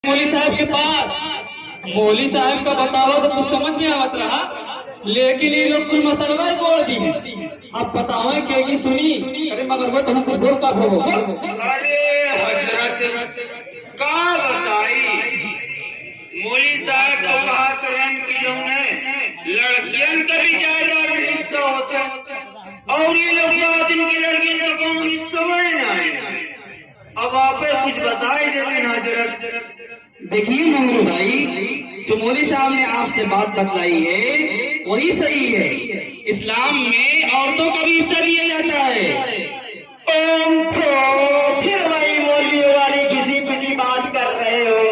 मौली साहब के पास मौली साहब का बताओ तो कुछ समझ में आवत रहा, लेकिन ये लोग कुल मसलवा ही बोल दी है। अब बताओ क्या की सुनी? अरे मगर वो तुम कुछ बोल का भो। अरे हजरत का बताई मौली साहब को कहा करें कि जो लड़कियन का भी जायदाद में हिस्सा होता और ये लोग बात इनकी लड़कियन का कौन हिस्सा बना है। अब आप कुछ बताई देते हजरत। देखिए मंगरू भाई, जो मौली साहब ने आपसे बात बतलाई है वही सही है। इस्लाम में औरतों का भी हिस्सा दिया जाता है। फिर वही मौलवी वाली किसी पिछली बात कर रहे हो,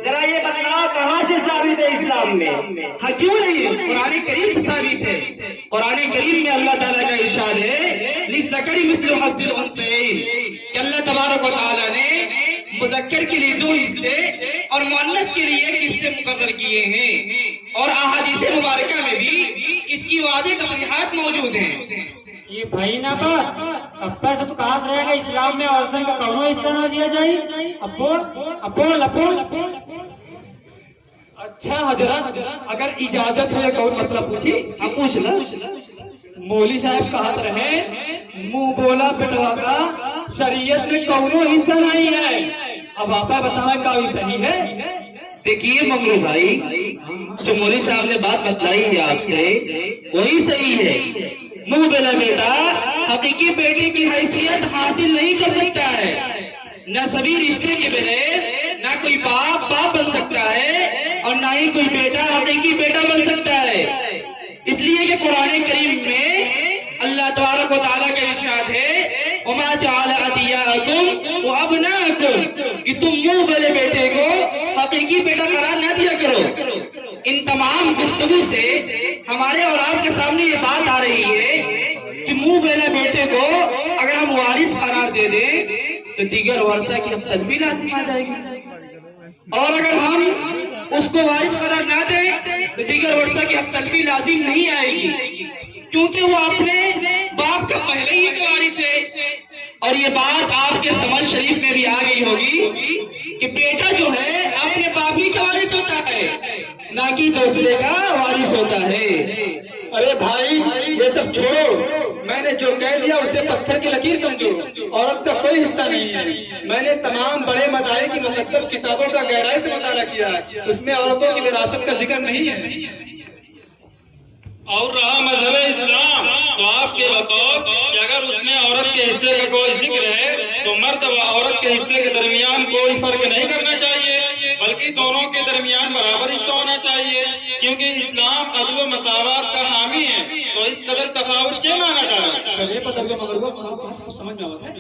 जरा ये बतलाओ कहाँ से साबित है इस्लाम में? हाँ क्यों नहीं, कुरान करीम से साबित है। कुरान करीम में अल्लाह ताला का इरशाद है लिज़्ज़करी मिस्लु हज़्ज़िल उन्सयैन, कि अल्लाह तबारक व तआला ने मुज़क्कर के लिए 2 हिस्से और मुअन्नस के लिए 1 हिस्से मुकर्रर किए हैं। और अहादीस मुबारका में भी इसकी वाज़ेह तस्रीहात मौजूद हैं। ये भाई ना बात अब पैसा तो कहा रहेगा इस्लाम में औरतन का कौनो हिस्सा ना दिया जाए। अब बोल। अच्छा हजरत, अगर इजाजत है कौन मसला पूछी? आप पूछ ला। मौली साहब कहत रहे मुंह बोला पिटवा का शरीयत में कौनो हिस्सा नहीं है। अब आपा बतावे का सही है? देखिए मंगरू भाई, जो मौली साहब ने बात बतलाई है आपसे वही सही है। मुंह बेला बेटा हकीकी बेटे की हैसियत हासिल नहीं कर सकता है। न सभी रिश्ते के बगैर न कोई बाप बन सकता है और न ही कोई बेटा हकीकी बेटा बन सकता है। इसलिए कि कुरान करीम में अल्लाह तबारक व तआला का इरशाद है वमा जअला अदियाकुम व अबनाकुम, कि तुम मुंह बेले बेटे को हकीकी बेटा करार न दिया करो। इन तमाम गुफ्तगू से हमारे और आपके सामने ये बात आ रही है कि मुंह बेला बेटे को अगर हम वारिस करार दे दें तो दीगर वर्षा की तलबी लाजिम आ जाएगी, और अगर हम उसको वारिस करार ना दें तो दीगर वर्षा की तलबी लाजिम नहीं आएगी, क्योंकि वो अपने बाप का पहले ही से वारिस है। और ये बात आपके समझ शरीफ में भी आ गई होगी कि बेटा जो है अपने बाप ही का वारिस होता है, ना कि दूसरे का वारिस होता है। अरे भाई ये सब छोड़ो, मैंने जो कह दिया उसे पत्थर की लकीर समझो। औरत का कोई हिस्सा नहीं है। मैंने तमाम बड़े मदाहिब की मुक़द्दस किताबों का गहराई से मुताला किया, उसमें औरतों की विरासत का जिक्र नहीं है। और रहा मजहब इस्लाम, तो आपके बताओ कि अगर उसमें औरत के हिस्से का कोई जिक्र है तो मर्द व औरत के हिस्से के दरमियान कोई फर्क नहीं करना चाहिए, बल्कि दोनों के दरमियान बराबर हिस्सा होना चाहिए, क्योंकि इस्लाम अदल व मसावत का हामी है। तो इस कदर तफावत क्यों माना जा रहा है? समझ में आता है।